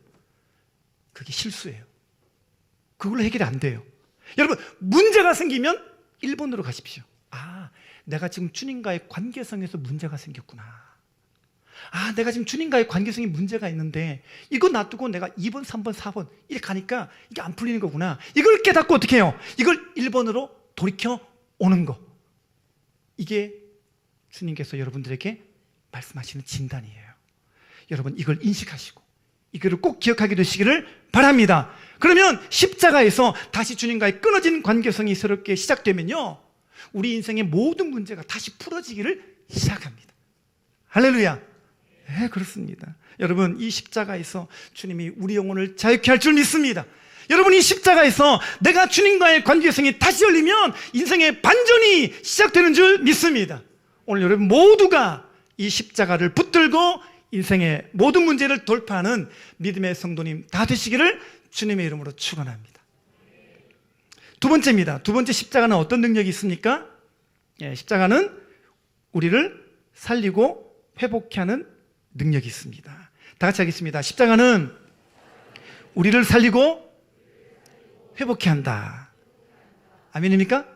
그게 실수예요. 그걸로 해결이 안 돼요. 여러분, 문제가 생기면 1번으로 가십시오. 아, 내가 지금 주님과의 관계성에서 문제가 생겼구나. 아, 내가 지금 주님과의 관계성에 문제가 있는데 이거 놔두고 내가 2번, 3번, 4번 이렇게 가니까 이게 안 풀리는 거구나. 이걸 깨닫고 어떻게 해요? 이걸 1번으로 돌이켜 오는 거. 이게 주님께서 여러분들에게 말씀하시는 진단이에요. 여러분 이걸 인식하시고 이거를 꼭 기억하게 되시기를 바랍니다. 그러면 십자가에서 다시 주님과의 끊어진 관계성이 새롭게 시작되면요, 우리 인생의 모든 문제가 다시 풀어지기를 시작합니다. 할렐루야. 네, 그렇습니다. 여러분, 이 십자가에서 주님이 우리 영혼을 자유케 할 줄 믿습니다. 여러분, 이 십자가에서 내가 주님과의 관계성이 다시 열리면 인생의 반전이 시작되는 줄 믿습니다. 오늘 여러분 모두가 이 십자가를 붙들고 인생의 모든 문제를 돌파하는 믿음의 성도님 다 되시기를 주님의 이름으로 축원합니다. 두 번째입니다. 두 번째, 십자가는 어떤 능력이 있습니까? 십자가는 우리를 살리고 회복케 하는 능력이 있습니다. 다 같이 하겠습니다. 십자가는 우리를 살리고 회복케 한다. 아멘입니까?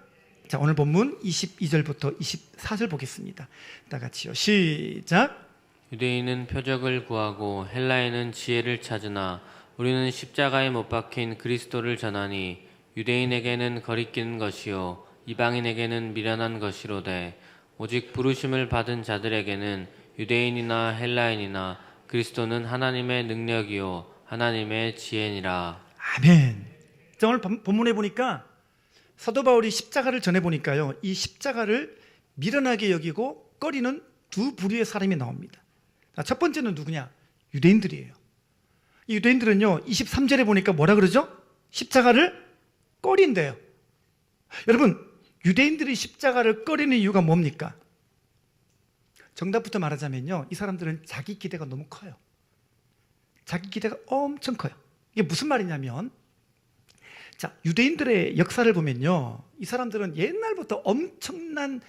자, 오늘 본문 22절부터 24절 보겠습니다. 다 같이요. 시작. 유대인은 표적을 구하고 헬라인은 지혜를 찾으나 우리는 십자가에 못 박힌 그리스도를 전하니 유대인에게는 거리끼는 것이요 이방인에게는 미련한 것이로되 오직 부르심을 받은 자들에게는 유대인이나 헬라인이나 그리스도는 하나님의 능력이요 하나님의 지혜니라. 아멘. 자, 오늘 본문에 보니까 사도 바울이 십자가를 전해보니까요, 이 십자가를 미련하게 여기고 꺼리는 두 부류의 사람이 나옵니다. 자, 첫 번째는 누구냐? 유대인들이에요. 이 유대인들은요, 23절에 보니까 뭐라 그러죠? 십자가를 꺼린대요. 여러분, 유대인들이 십자가를 꺼리는 이유가 뭡니까? 정답부터 말하자면요, 이 사람들은 자기 기대가 너무 커요. 자기 기대가 엄청 커요. 이게 무슨 말이냐면, 자, 유대인들의 역사를 보면요, 이 사람들은 옛날부터 엄청난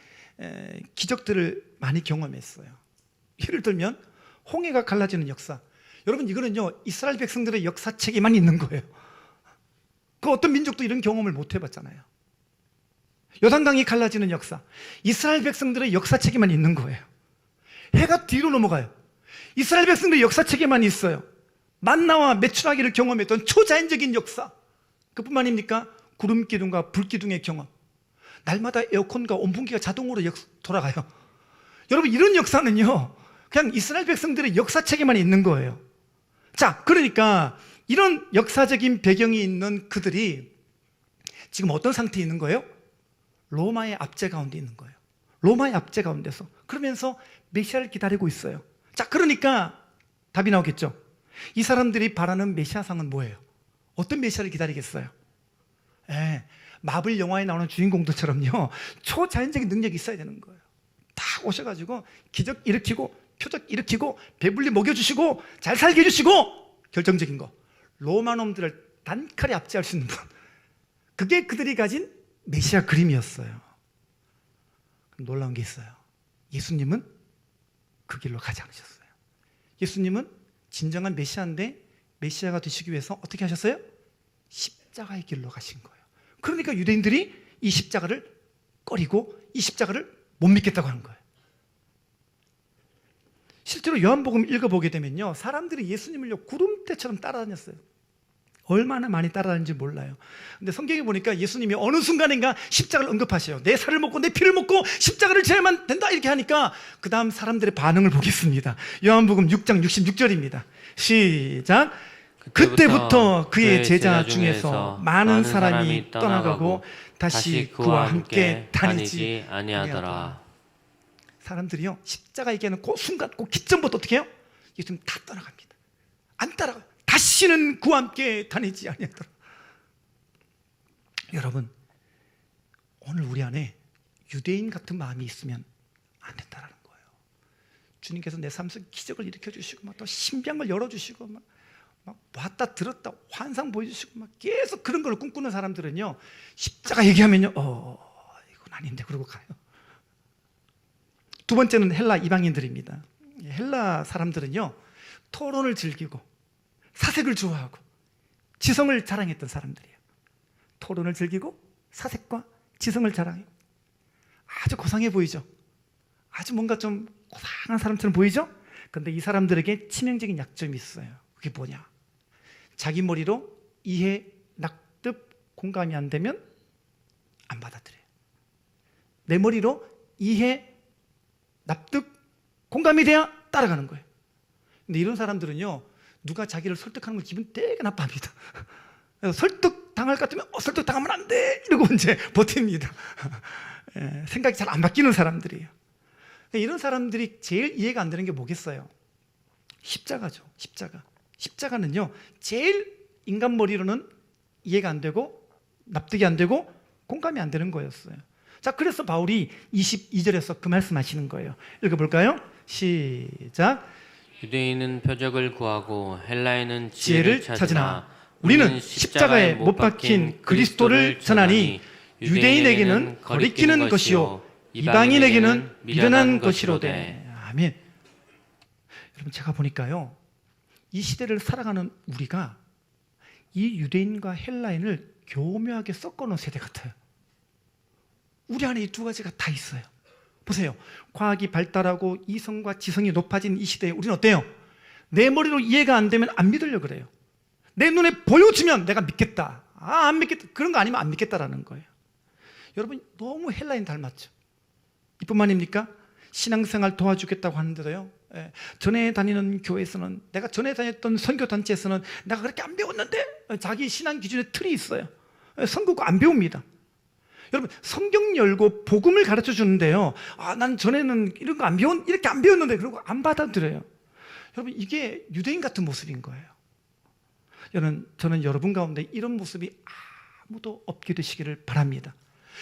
기적들을 많이 경험했어요. 예를 들면 홍해가 갈라지는 역사. 여러분, 이거는요 이스라엘 백성들의 역사책에만 있는 거예요. 그 어떤 민족도 이런 경험을 못 해봤잖아요. 요단강이 갈라지는 역사, 이스라엘 백성들의 역사책에만 있는 거예요. 해가 뒤로 넘어가요. 이스라엘 백성들의 역사책에만 있어요. 만나와 메추라기를 경험했던 초자연적인 역사, 그뿐만입니까? 구름 기둥과 불 기둥의 경험, 날마다 에어컨과 온풍기가 자동으로 돌아가요. 여러분, 이런 역사는요 그냥 이스라엘 백성들의 역사책에만 있는 거예요. 자, 그러니까 이런 역사적인 배경이 있는 그들이 지금 어떤 상태에 있는 거예요? 로마의 압제 가운데 있는 거예요. 로마의 압제 가운데서, 그러면서 메시아를 기다리고 있어요. 자, 그러니까 답이 나오겠죠. 이 사람들이 바라는 메시아상은 뭐예요? 어떤 메시아를 기다리겠어요? 마블 영화에 나오는 주인공들처럼요 초자연적인 능력이 있어야 되는 거예요. 딱 오셔가지고 기적 일으키고 표적 일으키고 배불리 먹여주시고 잘 살게 해주시고, 결정적인 거, 로마 놈들을 단칼에 압제할 수 있는 분, 그게 그들이 가진 메시아 그림이었어요. 놀라운 게 있어요. 예수님은 그 길로 가지 않으셨어요. 예수님은 진정한 메시아인데 메시아가 되시기 위해서 어떻게 하셨어요? 십자가의 길로 가신 거예요. 그러니까 유대인들이 이 십자가를 꺼리고 이 십자가를 못 믿겠다고 하는 거예요. 실제로 요한복음 읽어보게 되면요, 사람들이 예수님을요 구름대처럼 따라다녔어요. 얼마나 많이 따라다니는지 몰라요. 근데 성경에 보니까 예수님이 어느 순간인가 십자가를 언급하셔요. 내 살을 먹고 내 피를 먹고 십자가를 져야만 된다, 이렇게 하니까 그 다음 사람들의 반응을 보겠습니다. 요한복음 6장 66절입니다 시작. 그때부터 그의 제자 중에서 많은 사람이 떠나가고 다시 그와 함께 다니지 아니하더라. 사람들이요 십자가 얘기하는 그 순간, 그 기점부터 어떻게 해요? 예수님 다 떠나갑니다. 안 따라가요. 다시는 그와 함께 다니지 아니하더라. 여러분, 오늘 우리 안에 유대인 같은 마음이 있으면 안 된다는 거예요. 주님께서 내 삶 속에 기적을 일으켜주시고 막 또 신병을 열어주시고 막 왔다 들었다 환상 보여주시고 막 계속 그런 걸 꿈꾸는 사람들은요 십자가 얘기하면요 이건 아닌데 그러고 가요. 두 번째는 헬라 이방인들입니다. 헬라 사람들은요 토론을 즐기고 사색을 좋아하고 지성을 자랑했던 사람들이에요. 토론을 즐기고 사색과 지성을 자랑해요. 아주 고상해 보이죠? 아주 뭔가 좀 고상한 사람처럼 보이죠? 그런데 이 사람들에게 치명적인 약점이 있어요. 그게 뭐냐? 자기 머리로 이해, 납득, 공감이 안 되면 안 받아들여요. 내 머리로 이해, 납득, 공감이 돼야 따라가는 거예요. 근데 이런 사람들은요, 누가 자기를 설득하는 걸 기분 되게 나빠합니다. 그래서 설득당할 것 같으면 설득당하면 안 돼! 이러고 이제 버팁니다. 생각이 잘 안 바뀌는 사람들이에요. 이런 사람들이 제일 이해가 안 되는 게 뭐겠어요? 십자가죠. 십자가는요, 제일 인간 머리로는 이해가 안 되고 납득이 안 되고 공감이 안 되는 거였어요. 자, 그래서 바울이 22절에서 그 말씀하시는 거예요. 읽어볼까요? 시작. 유대인은 표적을 구하고 헬라인은 지혜를 지혜를 찾으나 찾으나 우리는 십자가에 못 박힌 그리스도를 전하니 유대인에게는 거리끼는 것이요 이방인에게는 미련한 것이로되. 아멘. 여러분, 제가 보니까요, 이 시대를 살아가는 우리가 이 유대인과 헬라인을 교묘하게 섞어놓은 세대 같아요. 우리 안에 이 두 가지가 다 있어요. 보세요. 과학이 발달하고 이성과 지성이 높아진 이 시대에 우리는 어때요? 내 머리로 이해가 안 되면 안 믿으려고 그래요. 내 눈에 보여주면 내가 믿겠다. 안 믿겠다. 그런 거 아니면 안 믿겠다라는 거예요. 여러분, 너무 헬라인 닮았죠? 이뿐만입니까? 신앙생활 도와주겠다고 하는데도요, 전에 다니는 교회에서는, 내가 전에 다녔던 선교단체에서는 내가 그렇게 안 배웠는데, 자기 신앙 기준에 틀이 있어요. 선교고 안 배웁니다. 여러분, 성경 열고 복음을 가르쳐 주는데요, 난 전에는 이런 거 이렇게 안 배웠는데, 그러고 안 받아들여요. 여러분, 이게 유대인 같은 모습인 거예요. 여러분, 저는 여러분 가운데 이런 모습이 아무도 없게 되시기를 바랍니다.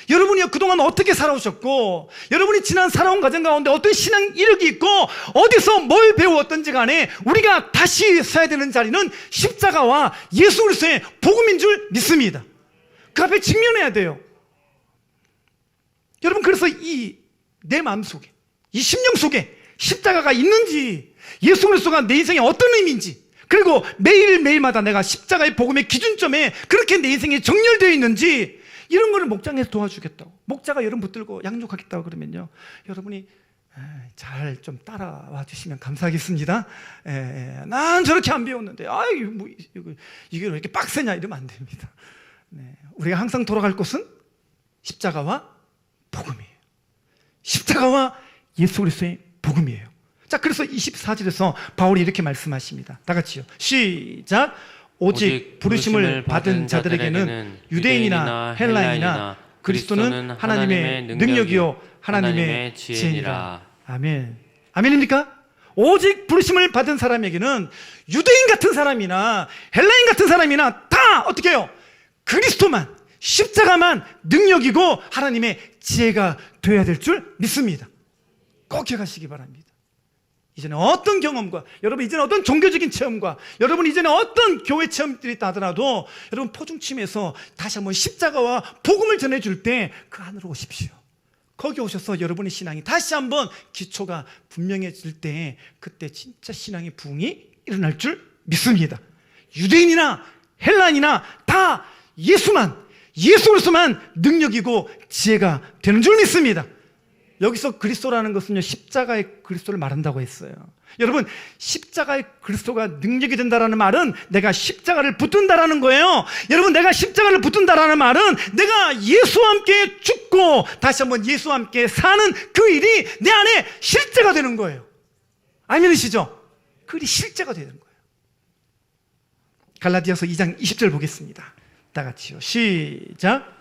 여러분이요, 그동안 어떻게 살아오셨고, 여러분이 지난 살아온 과정 가운데 어떤 신앙 이력이 있고, 어디서 뭘 배웠던지 간에 우리가 다시 서야 되는 자리는 십자가와 예수 그리스도의 복음인 줄 믿습니다. 그 앞에 직면해야 돼요. 여러분, 그래서 내 마음속에, 이 심령 속에 십자가가 있는지, 예수 그리스도가 내 인생에 어떤 의미인지, 그리고 매일매일마다 내가 십자가의 복음의 기준점에 그렇게 내 인생이 정렬되어 있는지, 이런 거를 목장에서 도와주겠다고, 목자가 여러분 붙들고 양육하겠다고 그러면요, 여러분이 잘 좀 따라와 주시면 감사하겠습니다. 난 저렇게 안 배웠는데 이게 왜 이렇게 빡세냐 이러면 안 됩니다. 우리가 항상 돌아갈 곳은 십자가와 복음이에요. 십자가와 예수 그리스도의 복음이에요. 자, 그래서 24절에서 바울이 이렇게 말씀하십니다. 다 같이요. 시작. 오직 부르심을 받은 자들에게는 유대인이나 헬라인이나 그리스도는 하나님의 능력이요 하나님의 지혜니라. 아멘. 아멘입니까? 오직 부르심을 받은 사람에게는 유대인 같은 사람이나 헬라인 같은 사람이나 다 어떻게 해요? 그리스도만, 십자가만 능력이고 하나님의 지혜가 되어야 될 줄 믿습니다. 꼭 기억하시기 바랍니다. 이전에 어떤 경험과, 여러분 이전에 어떤 종교적인 체험과, 여러분 이전에 어떤 교회 체험들이 있다 하더라도, 여러분 포중침에서 다시 한번 십자가와 복음을 전해줄 때 그 안으로 오십시오. 거기 오셔서 여러분의 신앙이 다시 한번 기초가 분명해질 때, 그때 진짜 신앙의 부흥이 일어날 줄 믿습니다. 유대인이나 헬라인이나 다 예수 그리스도만 능력이고 지혜가 되는 줄 믿습니다. 여기서 그리스도라는 것은요, 십자가의 그리스도를 말한다고 했어요. 여러분, 십자가의 그리스도가 능력이 된다라는 말은 내가 십자가를 붙든다라는 거예요. 여러분, 내가 십자가를 붙든다라는 말은 내가 예수와 함께 죽고 다시 한번 예수와 함께 사는 그 일이 내 안에 실제가 되는 거예요. 아멘이시죠? 그 일이 실제가 되는 거예요. 갈라디아서 2장 20절 보겠습니다. 다 같이요. 시작.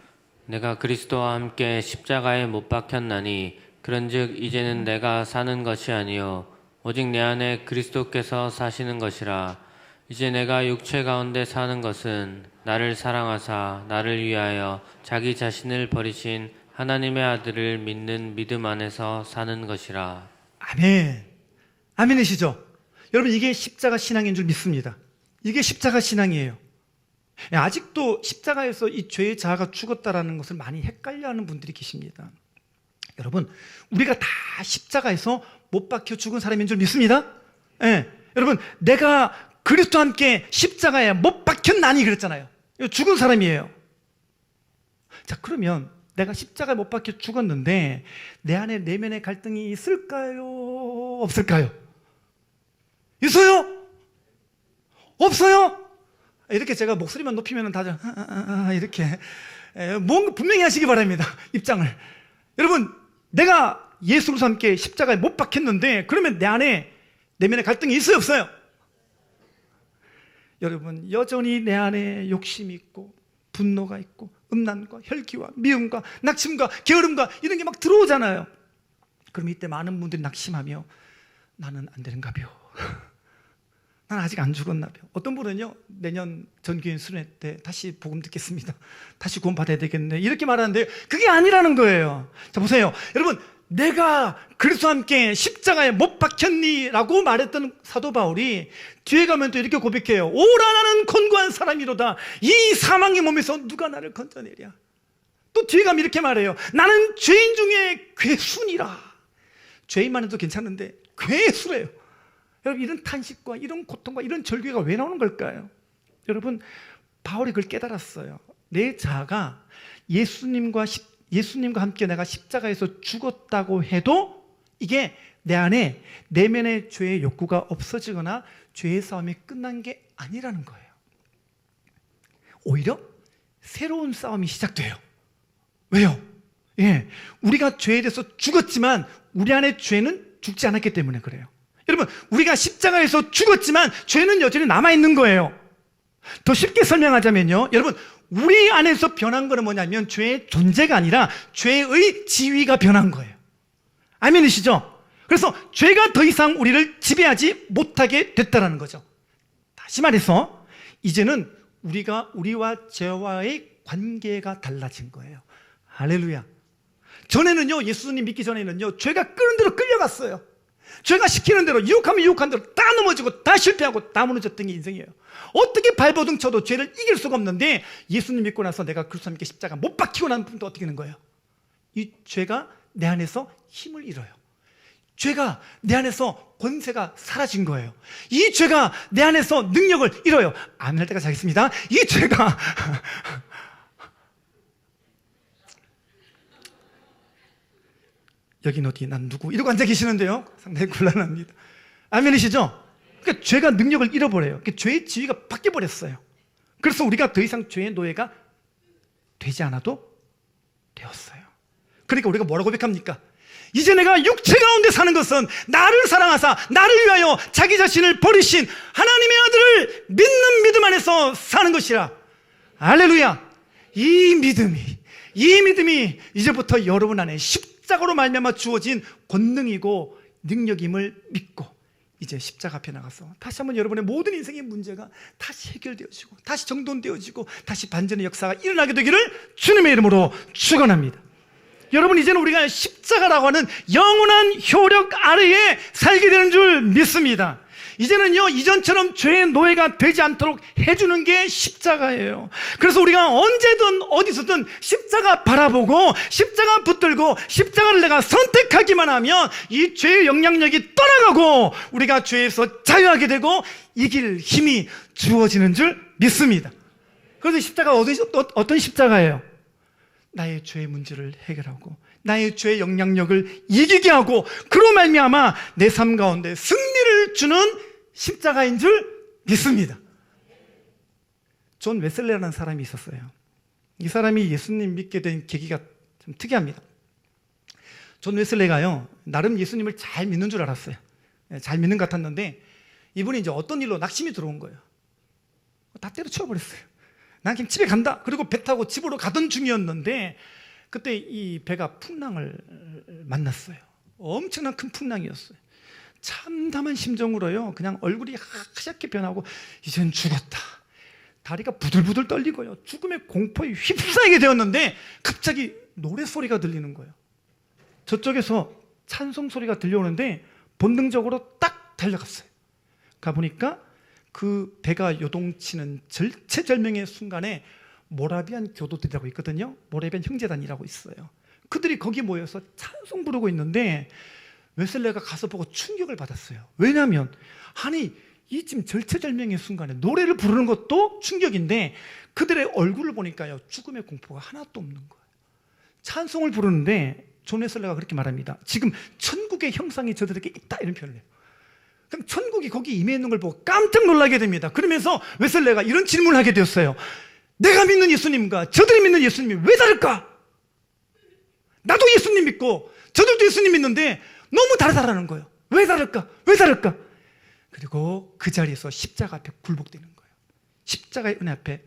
내가 그리스도와 함께 십자가에 못 박혔나니 그런즉 이제는 내가 사는 것이 아니요 오직 내 안에 그리스도께서 사시는 것이라. 이제 내가 육체 가운데 사는 것은 나를 사랑하사 나를 위하여 자기 자신을 버리신 하나님의 아들을 믿는 믿음 안에서 사는 것이라. 아멘. 아멘이시죠? 여러분, 이게 십자가 신앙인 줄 믿습니다. 이게 십자가 신앙이에요. 아직도 십자가에서 이 죄의 자아가 죽었다라는 것을 많이 헷갈려하는 분들이 계십니다. 여러분, 우리가 다 십자가에서 못 박혀 죽은 사람인 줄 믿습니다. 여러분, 내가 그리스도와 함께 십자가에 못 박혔나니 그랬잖아요. 죽은 사람이에요. 자, 그러면 내가 십자가에 못 박혀 죽었는데 내 안에 내면의 갈등이 있을까요? 없을까요? 있어요? 없어요? 이렇게 제가 목소리만 높이면 다들 이렇게 뭔가 분명히 하시기 바랍니다. 입장을. 여러분, 내가 예수 그리스도와 함께 십자가에 못 박혔는데 그러면 내 안에 내면의 갈등이 있어요, 없어요? 여러분, 여전히 내 안에 욕심이 있고 분노가 있고 음란과 혈기와 미움과 낙심과 게으름과 이런 게 막 들어오잖아요. 그럼 이때 많은 분들이 낙심하며 나는 안 되는가벼. 난 아직 안 죽었나벼. 어떤 분은요, 내년 전교인 수련회 때 다시 복음 듣겠습니다. 다시 구원 받아야 되겠네. 이렇게 말하는데 그게 아니라는 거예요. 자, 보세요. 여러분, 내가 그리스도와 함께 십자가에 못 박혔니라고 말했던 사도 바울이 뒤에 가면 또 이렇게 고백해요. 오라 나는 곤고한 사람이로다. 이 사망의 몸에서 누가 나를 건져내랴. 또 뒤에 가면 이렇게 말해요. 나는 죄인 중에 괴순이라. 죄인만 해도 괜찮은데 괴수래요. 여러분, 이런 탄식과 이런 고통과 이런 절규가 왜 나오는 걸까요? 여러분, 바울이 그걸 깨달았어요. 내 자아가 예수님과 함께 내가 십자가에서 죽었다고 해도 이게 내 안에 내면의 죄의 욕구가 없어지거나 죄의 싸움이 끝난 게 아니라는 거예요. 오히려 새로운 싸움이 시작돼요. 왜요? 우리가 죄에 대해서 죽었지만 우리 안에 죄는 죽지 않았기 때문에 그래요. 여러분, 우리가 십자가에서 죽었지만 죄는 여전히 남아있는 거예요. 더 쉽게 설명하자면요, 여러분, 우리 안에서 변한 거는 뭐냐면 죄의 존재가 아니라 죄의 지위가 변한 거예요. 아멘이시죠? 그래서 죄가 더 이상 우리를 지배하지 못하게 됐다는 거죠. 다시 말해서 이제는 우리와 죄와의 관계가 달라진 거예요. 할렐루야. 전에는요, 예수님 믿기 전에는요, 죄가 끄는 대로 끌려갔어요. 죄가 시키는 대로, 유혹하면 유혹한 대로 다 넘어지고 다 실패하고 다 무너졌던 게 인생이에요. 어떻게 발버둥 쳐도 죄를 이길 수가 없는데 예수님 믿고 나서 내가 그리스도님께 십자가 못 박히고 난 분도 어떻게 되는 거예요? 이 죄가 내 안에서 힘을 잃어요. 죄가 내 안에서 권세가 사라진 거예요. 이 죄가 내 안에서 능력을 잃어요. 아멘 할 때까지 하겠습니다. 이 죄가 여긴 어디, 난 누구, 이러고 앉아 계시는데요, 상당히 곤란합니다. 아멘이시죠? 그러니까 죄가 능력을 잃어버려요. 그러니까 죄의 지위가 바뀌어버렸어요. 그래서 우리가 더 이상 죄의 노예가 되지 않아도 되었어요. 그러니까 우리가 뭐라고 고백합니까? 이제 내가 육체 가운데 사는 것은 나를 사랑하사 나를 위하여 자기 자신을 버리신 하나님의 아들을 믿는 믿음 안에서 사는 것이라. 할렐루야. 이 믿음이 이제부터 여러분 안에 십자가로 말미암아 주어진 권능이고 능력임을 믿고 이제 십자가 앞에 나가서 다시 한번 여러분의 모든 인생의 문제가 다시 해결되어지고 다시 정돈되어지고 다시 반전의 역사가 일어나게 되기를 주님의 이름으로 축원합니다. 여러분, 이제는 우리가 십자가라고 하는 영원한 효력 아래에 살게 되는 줄 믿습니다. 이제는요, 이전처럼 죄의 노예가 되지 않도록 해주는 게 십자가예요. 그래서 우리가 언제든 어디서든 십자가 바라보고 십자가 붙들고 십자가를 내가 선택하기만 하면 이 죄의 영향력이 떠나가고 우리가 죄에서 자유하게 되고 이길 힘이 주어지는 줄 믿습니다. 그래서 십자가가 어떤 십자가예요? 나의 죄의 문제를 해결하고 나의 죄의 영향력을 이기게 하고 그로 말미암아 내 삶 가운데 승리를 주는 십자가인 줄 믿습니다. 존 웨슬레라는 사람이 있었어요. 이 사람이 예수님 믿게 된 계기가 좀 특이합니다. 존 웨슬레가요, 나름 예수님을 잘 믿는 줄 알았어요. 잘 믿는 것 같았는데 이분이 이제 어떤 일로 낙심이 들어온 거예요. 다 때려치워버렸어요. 난 그냥 집에 간다. 그리고 배 타고 집으로 가던 중이었는데 그때 이 배가 풍랑을 만났어요. 엄청난 큰 풍랑이었어요. 참담한 심정으로요, 그냥 얼굴이 하얗게 변하고 이젠 죽었다. 다리가 부들부들 떨리고요, 죽음의 공포에 휩싸이게 되었는데 갑자기 노래소리가 들리는 거예요. 저쪽에서 찬송 소리가 들려오는데 본능적으로 딱 달려갔어요. 가보니까 그 배가 요동치는 절체절명의 순간에 모라비안 교도들이라고 있거든요. 모라비안 형제단이라고 있어요. 그들이 거기 모여서 찬송 부르고 있는데 웨슬레가 가서 보고 충격을 받았어요. 왜냐하면 아니, 이 지금 절체절명의 순간에 노래를 부르는 것도 충격인데 그들의 얼굴을 보니까요, 죽음의 공포가 하나도 없는 거예요. 찬송을 부르는데 존 웨슬레가 그렇게 말합니다. 지금 천국의 형상이 저들에게 있다, 이런 표현을 해요. 그럼 천국이 거기 임해 있는 걸 보고 깜짝 놀라게 됩니다. 그러면서 웨슬레가 이런 질문을 하게 되었어요. 내가 믿는 예수님과 저들이 믿는 예수님이 왜 다를까? 나도 예수님 믿고 저들도 예수님 믿는데 너무 다르다라는 거예요. 왜 다를까? 왜 다를까? 그리고 그 자리에서 십자가 앞에 굴복되는 거예요. 십자가의 은혜 앞에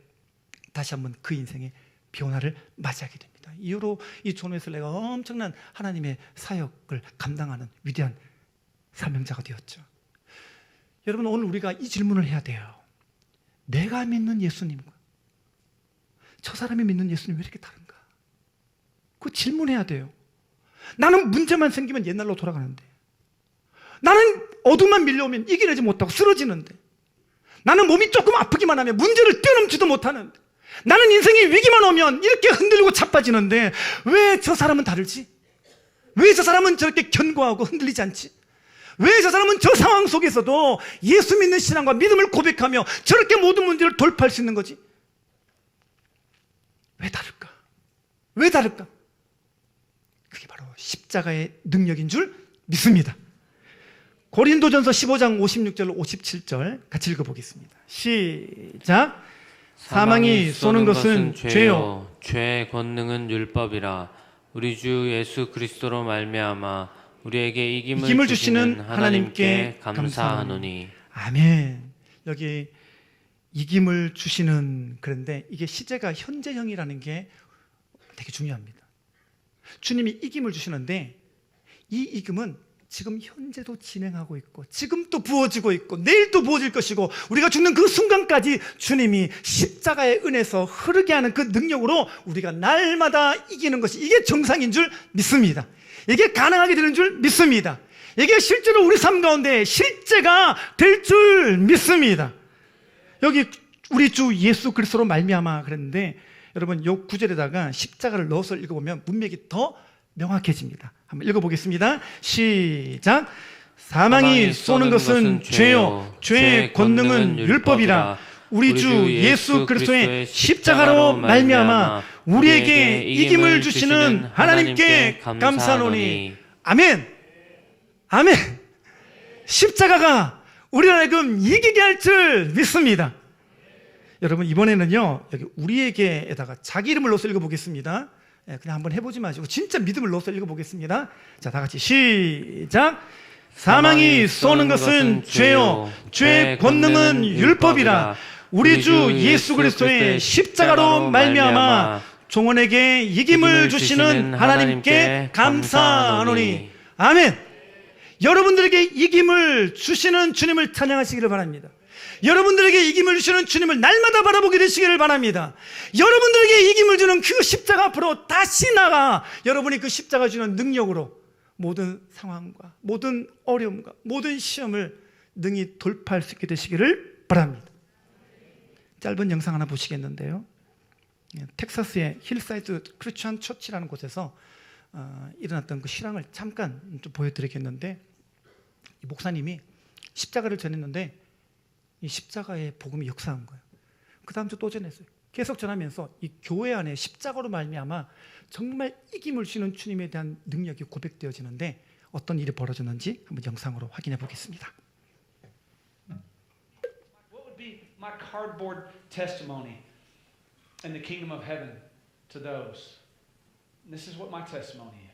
다시 한번 그 인생의 변화를 맞이하게 됩니다. 이후로 이 존 웨슬레가 엄청난 하나님의 사역을 감당하는 위대한 사명자가 되었죠. 여러분, 오늘 우리가 이 질문을 해야 돼요. 내가 믿는 예수님과 저 사람이 믿는 예수님 왜 이렇게 다른가? 그 질문해야 돼요. 나는 문제만 생기면 옛날로 돌아가는데, 나는 어둠만 밀려오면 이겨내지 못하고 쓰러지는데, 나는 몸이 조금 아프기만 하면 문제를 뛰어넘지도 못하는데, 나는 인생의 위기만 오면 이렇게 흔들리고 자빠지는데 왜 저 사람은 다르지? 왜 저 사람은 저렇게 견고하고 흔들리지 않지? 왜 저 사람은 저 상황 속에서도 예수 믿는 신앙과 믿음을 고백하며 저렇게 모든 문제를 돌파할 수 있는 거지? 왜 다를까? 왜 다를까? 그게 바로 십자가의 능력인 줄 믿습니다. 고린도전서 15장 56절 57절 같이 읽어보겠습니다. 시작. 사망이 쏘는 것은 죄요, 죄의 권능은 율법이라. 우리 주 예수 그리스도로 말미암아 우리에게 이김을 주시는 하나님께 감사하노니. 아멘. 여기 이김을 주시는, 그런데 이게 시제가 현재형이라는 게 되게 중요합니다. 주님이 이김을 주시는데 이 이김은 지금 현재도 진행하고 있고 지금 또 부어지고 있고 내일 또 부어질 것이고 우리가 죽는 그 순간까지 주님이 십자가의 은혜에서 흐르게 하는 그 능력으로 우리가 날마다 이기는 것이, 이게 정상인 줄 믿습니다. 이게 가능하게 되는 줄 믿습니다. 이게 실제로 우리 삶 가운데 실제가 될 줄 믿습니다. 여기 우리 주 예수 그리스도로 말미암아 그랬는데, 여러분 요 구절에다가 십자가를 넣어서 읽어보면 문맥이 더 명확해집니다. 한번 읽어보겠습니다. 시작. 사망이 쏘는 것은 죄요, 죄의 권능은 율법이라. 우리 주 예수 그리스도의 십자가로 말미암아 우리에게 이김을 주시는 하나님께 감사하노니. 아멘. 아멘. 십자가가 우리를 하여금 이기게 할 줄 믿습니다. 여러분, 이번에는요 여기 우리에게에다가 자기 이름을 넣어서 읽어보겠습니다. 그냥 한번 해보지 마시고 진짜 믿음을 넣어서 읽어보겠습니다. 자, 다 같이 시작. 사망이 쏘는 것은 죄요, 죄의 권능은 율법이라. 우리 주 예수 그리스도의 십자가로 말미암아 종원에게 이김을 주시는 하나님께 감사하노니. 아멘. 여러분들에게 이김을 주시는 주님을 찬양하시기를 바랍니다. 여러분들에게 이김을 주시는 주님을 날마다 바라보게 되시기를 바랍니다. 여러분들에게 이김을 주는 그 십자가 앞으로 다시 나가 여러분이 그 십자가 주는 능력으로 모든 상황과 모든 어려움과 모든 시험을 능히 돌파할 수 있게 되시기를 바랍니다. 짧은 영상 하나 보시겠는데요, 텍사스의 힐사이드 크리스천 처치라는 곳에서 일어났던 그 실황을 잠깐 좀 보여드리겠는데, 이 목사님이 십자가를 전했는데 이 십자가의 복음이 역사한 거예요. 그 다음 주 또 전했어요. 계속 전하면서 이 교회 안에 십자가로 말미암아 정말 이김을 주시는 주님에 대한 능력이 고백되어지는데 어떤 일이 벌어졌는지 한번 영상으로 확인해 보겠습니다. What would be my cardboard testimony in the kingdom of heaven to those? And this is what my testimony is.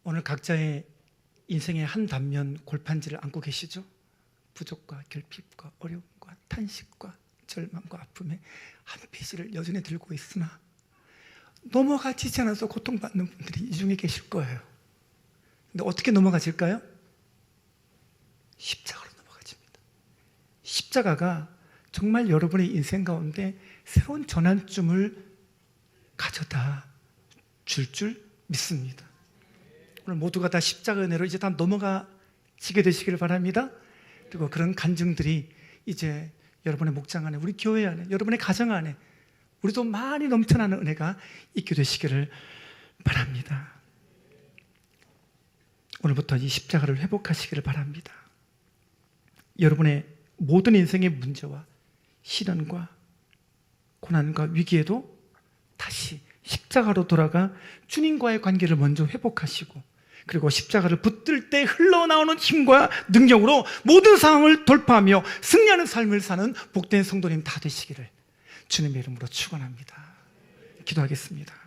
오늘 각자의 인생의 한 단면 골판지를 안고 계시죠? 부족과 결핍과 어려움과 탄식과 절망과 아픔의 한 페이지를 여전히 들고 있으나 넘어가지지 않아서 고통받는 분들이 이 중에 계실 거예요. 근데 어떻게 넘어가질까요? 십자가로 넘어가집니다. 십자가가 정말 여러분의 인생 가운데 새로운 전환점을 가져다 줄 믿습니다. 오늘 모두가 다 십자가 은혜로 이제 다 넘어가지게 되시기를 바랍니다. 그리고 그런 간증들이 이제 여러분의 목장 안에, 우리 교회 안에, 여러분의 가정 안에 우리도 많이 넘쳐나는 은혜가 있게 되시기를 바랍니다. 오늘부터 이 십자가를 회복하시기를 바랍니다. 여러분의 모든 인생의 문제와 시련과 고난과 위기에도 다시 십자가로 돌아가 주님과의 관계를 먼저 회복하시고, 그리고 십자가를 붙들 때 흘러나오는 힘과 능력으로 모든 상황을 돌파하며 승리하는 삶을 사는 복된 성도님 다 되시기를 주님의 이름으로 축원합니다. 기도하겠습니다.